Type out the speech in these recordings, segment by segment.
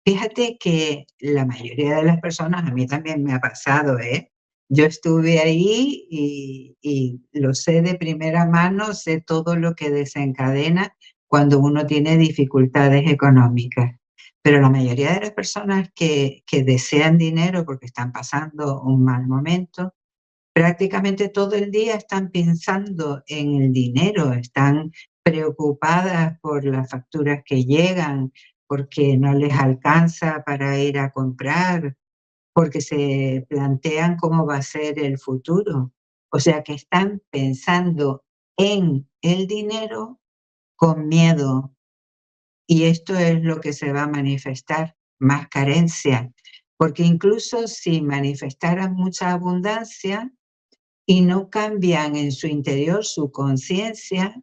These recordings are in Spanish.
Fíjate que la mayoría de las personas, a mí también me ha pasado, ¿eh? Yo estuve ahí y lo sé de primera mano, sé todo lo que desencadena cuando uno tiene dificultades económicas. Pero la mayoría de las personas que desean dinero porque están pasando un mal momento, prácticamente todo el día están pensando en el dinero, están preocupadas por las facturas que llegan, porque no les alcanza para ir a comprar, porque se plantean cómo va a ser el futuro. O sea que están pensando en el dinero con miedo, y esto es lo que se va a manifestar, más carencia. Porque incluso si manifestaran mucha abundancia, y no cambian en su interior su conciencia,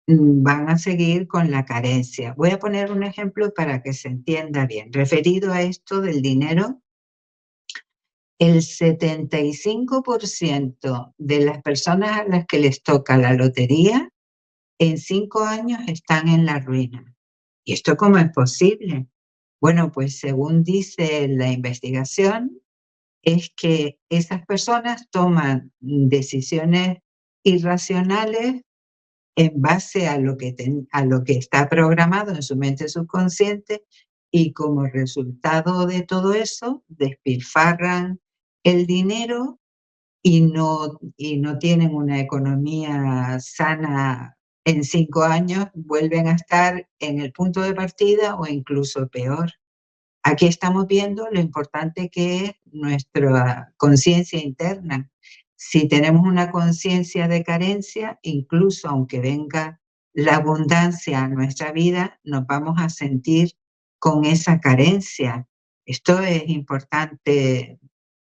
van a seguir con la carencia. Voy a poner un ejemplo para que se entienda bien. Referido a esto del dinero, el 75% de las personas a las que les toca la lotería, en 5 años están en la ruina. ¿Y esto cómo es posible? Bueno, pues según dice la investigación, es que esas personas toman decisiones irracionales en base a a lo que está programado en su mente subconsciente, y como resultado de todo eso despilfarran el dinero y no tienen una economía sana. En 5 años vuelven a estar en el punto de partida o incluso peor. Aquí estamos viendo lo importante que es nuestra conciencia interna. Si tenemos una conciencia de carencia, incluso aunque venga la abundancia a nuestra vida, nos vamos a sentir con esa carencia. Esto es importante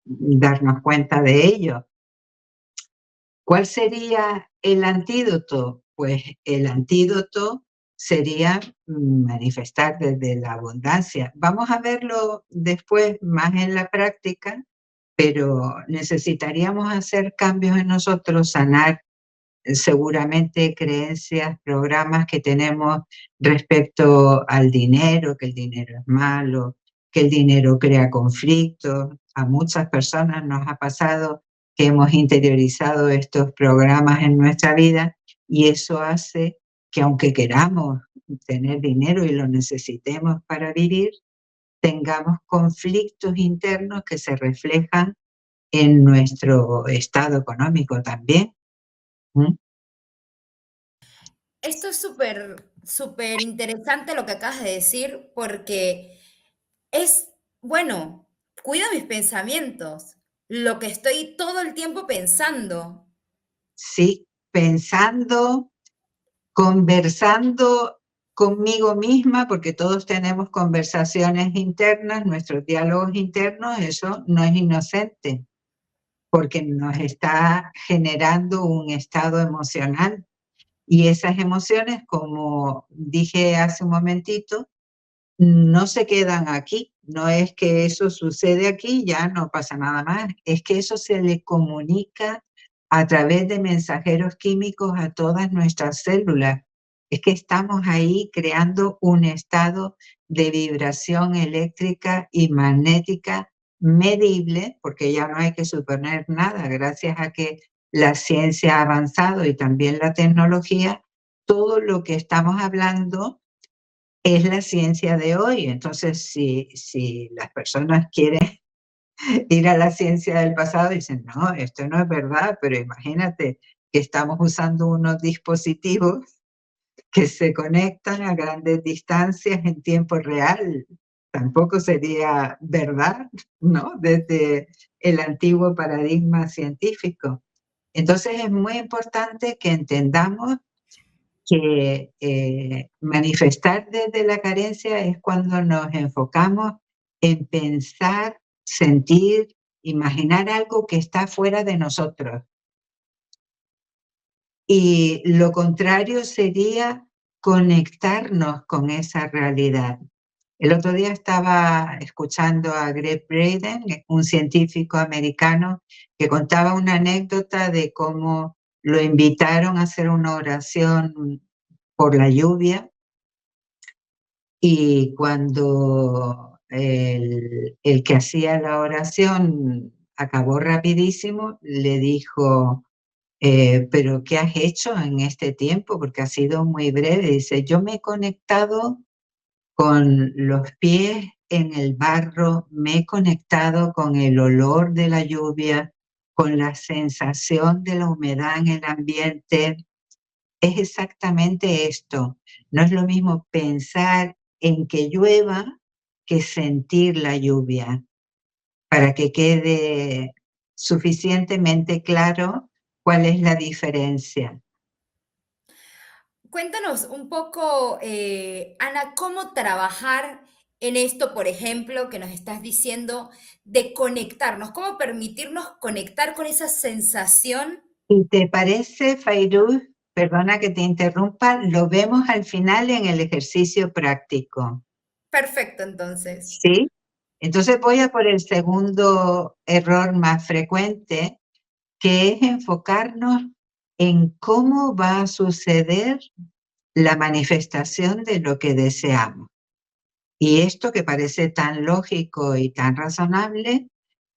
darnos cuenta de ello. ¿Cuál sería el antídoto? Pues el antídoto sería manifestar desde la abundancia. Vamos a verlo después más en la práctica, pero necesitaríamos hacer cambios en nosotros, sanar seguramente creencias, programas que tenemos respecto al dinero, que el dinero es malo, que el dinero crea conflictos. A muchas personas nos ha pasado que hemos interiorizado estos programas en nuestra vida, y eso hace que aunque queramos tener dinero y lo necesitemos para vivir, tengamos conflictos internos que se reflejan en nuestro estado económico también. ¿Mm? Esto es súper interesante lo que acabas de decir porque es, bueno, cuido mis pensamientos, lo que estoy todo el tiempo pensando. Sí, pensando, conversando conmigo misma, porque todos tenemos conversaciones internas, nuestros diálogos internos. Eso no es inocente, porque nos está generando un estado emocional. Y esas emociones, como dije hace un momentito, no se quedan aquí. No es que eso sucede aquí, ya no pasa nada más. Es que eso se le comunica a través de mensajeros químicos a todas nuestras células. Es que estamos ahí creando un estado de vibración eléctrica y magnética medible, porque ya no hay que suponer nada. Gracias a que la ciencia ha avanzado y también la tecnología, todo lo que estamos hablando es la ciencia de hoy. Entonces, si las personas quieren ir a la ciencia del pasado, dicen, no, esto no es verdad, pero imagínate que estamos usando unos dispositivos que se conectan a grandes distancias en tiempo real. Tampoco sería verdad, ¿no? Desde el antiguo paradigma científico. Entonces es muy importante que entendamos que manifestar desde la carencia es cuando nos enfocamos en pensar, sentir, imaginar algo que está fuera de nosotros. Y lo contrario sería conectarnos con esa realidad. El otro día estaba escuchando a Greg Braden, un científico americano, que contaba una anécdota de cómo lo invitaron a hacer una oración por la lluvia, y cuando el que hacía la oración acabó rapidísimo, le dijo, pero ¿qué has hecho en este tiempo? Porque ha sido muy breve. Dice, yo me he conectado con los pies en el barro, me he conectado con el olor de la lluvia, con la sensación de la humedad en el ambiente. Es exactamente esto. No es lo mismo pensar en que llueva que sentir la lluvia, para que quede suficientemente claro cuál es la diferencia. Cuéntanos un poco, Ana, cómo trabajar en esto, por ejemplo, que nos estás diciendo, de conectarnos, cómo permitirnos conectar con esa sensación. ¿Y te parece, Fairuz? Perdona que te interrumpa, lo vemos al final en el ejercicio práctico. Perfecto, entonces. ¿Sí? Entonces voy a por el segundo error más frecuente, que es enfocarnos en cómo va a suceder la manifestación de lo que deseamos. Y esto que parece tan lógico y tan razonable,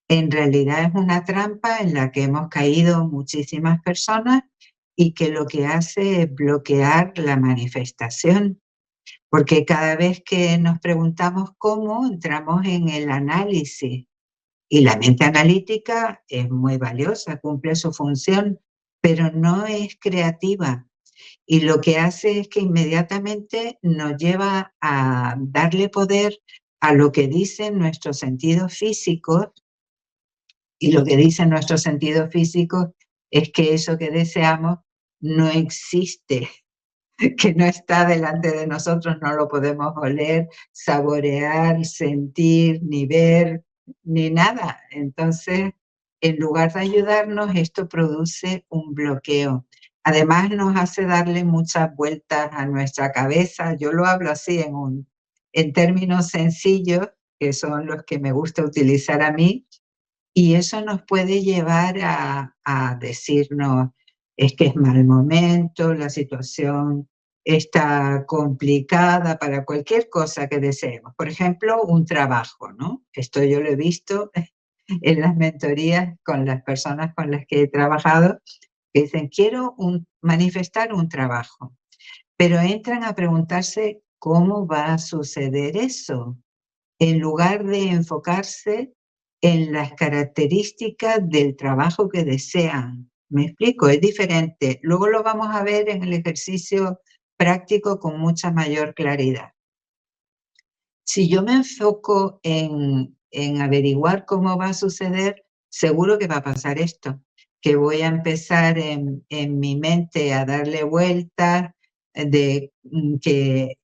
en realidad es una trampa en la que hemos caído muchísimas personas y que lo que hace es bloquear la manifestación. Porque cada vez que nos preguntamos cómo, entramos en el análisis. Y la mente analítica es muy valiosa, cumple su función, pero no es creativa. Y lo que hace es que inmediatamente nos lleva a darle poder a lo que dicen nuestros sentidos físicos, y lo que dicen nuestros sentidos físicos es que eso que deseamos no existe, que no está delante de nosotros, no lo podemos oler, saborear, sentir, ni ver, ni nada. Entonces, en lugar de ayudarnos, esto produce un bloqueo. Además, nos hace darle muchas vueltas a nuestra cabeza. Yo lo hablo así en términos sencillos, que son los que me gusta utilizar a mí, y eso nos puede llevar a decirnos, es que es mal momento, la situación está complicada para cualquier cosa que deseemos. Por ejemplo, un trabajo, ¿no? Esto yo lo he visto en las mentorías con las personas con las que he trabajado, que dicen, quiero manifestar un trabajo, pero entran a preguntarse cómo va a suceder eso, en lugar de enfocarse en las características del trabajo que desean. ¿Me explico? Es diferente. Luego lo vamos a ver en el ejercicio práctico con mucha mayor claridad. Si yo me enfoco en averiguar cómo va a suceder, seguro que va a pasar esto, que voy a empezar en mi mente a darle vueltas de que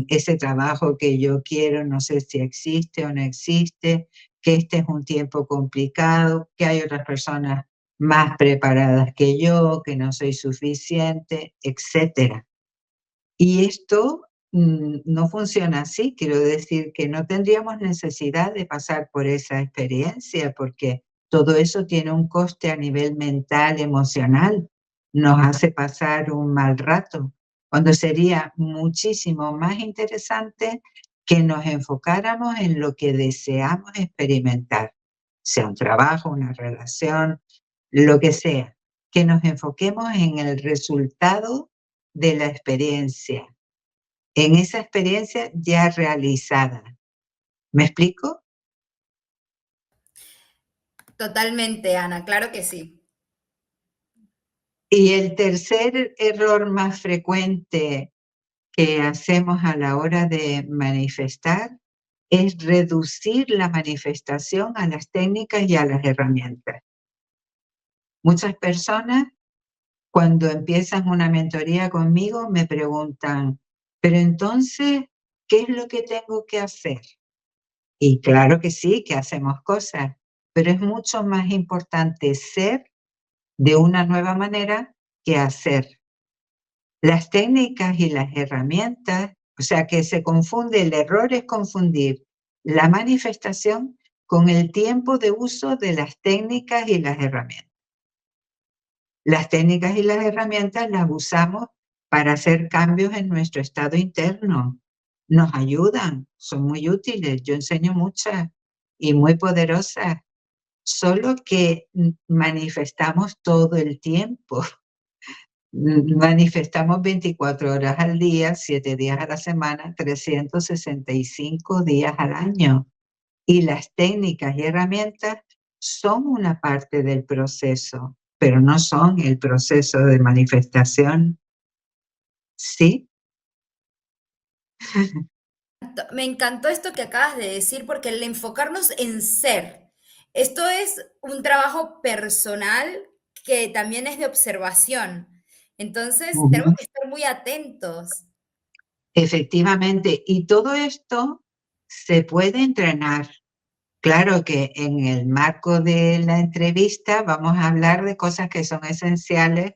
ese trabajo que yo quiero no sé si existe o no existe, que este es un tiempo complicado, que hay otras personas más preparadas que yo, que no soy suficiente, etcétera. Y esto no funciona así, quiero decir que no tendríamos necesidad de pasar por esa experiencia porque todo eso tiene un coste a nivel mental, emocional, nos hace pasar un mal rato, cuando sería muchísimo más interesante que nos enfocáramos en lo que deseamos experimentar, sea un trabajo, una relación, lo que sea, que nos enfoquemos en el resultado de la experiencia, en esa experiencia ya realizada. ¿Me explico? Totalmente, Ana, claro que sí. Y el tercer error más frecuente que hacemos a la hora de manifestar es reducir la manifestación a las técnicas y a las herramientas. Muchas personas, cuando empiezan una mentoría conmigo, me preguntan, pero entonces, ¿qué es lo que tengo que hacer? Y claro que sí, que hacemos cosas, pero es mucho más importante ser de una nueva manera que hacer. Las técnicas y las herramientas, o sea que se confunde, el error es confundir la manifestación con el tiempo de uso de las técnicas y las herramientas. Las técnicas y las herramientas las usamos para hacer cambios en nuestro estado interno, nos ayudan, son muy útiles. Yo enseño muchas y muy poderosas, solo que manifestamos todo el tiempo. Manifestamos 24 horas al día, 7 días a la semana, 365 días al año. Y las técnicas y herramientas son una parte del proceso, pero no son el proceso de manifestación. ¿Sí? Me encantó esto que acabas de decir, porque el enfocarnos en ser, esto es un trabajo personal que también es de observación. Entonces, tenemos Ujú. que estar muy atentos. Efectivamente, y todo esto se puede entrenar. Claro que en el marco de la entrevista vamos a hablar de cosas que son esenciales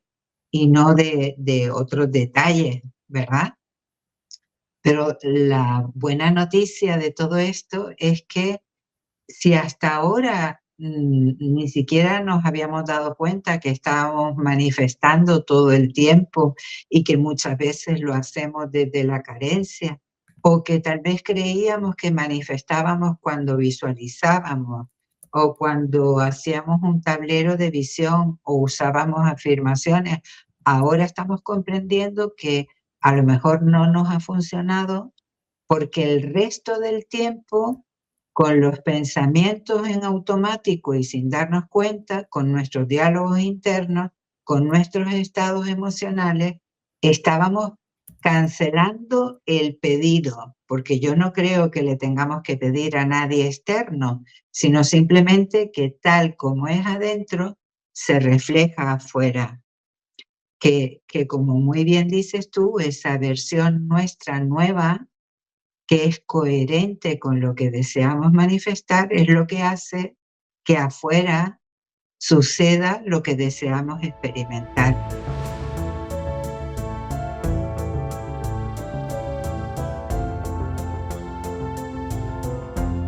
y no de otros detalles, ¿verdad? Pero la buena noticia de todo esto es que si hasta ahora ni siquiera nos habíamos dado cuenta que estábamos manifestando todo el tiempo y que muchas veces lo hacemos desde la carencia, o que tal vez creíamos que manifestábamos cuando visualizábamos o cuando hacíamos un tablero de visión o usábamos afirmaciones, ahora estamos comprendiendo que a lo mejor no nos ha funcionado porque el resto del tiempo, con los pensamientos en automático y sin darnos cuenta, con nuestros diálogos internos, con nuestros estados emocionales, estábamos cancelando el pedido, porque yo no creo que le tengamos que pedir a nadie externo, sino simplemente que tal como es adentro, se refleja afuera. Que como muy bien dices tú, esa versión nuestra nueva, que es coherente con lo que deseamos manifestar, es lo que hace que afuera suceda lo que deseamos experimentar.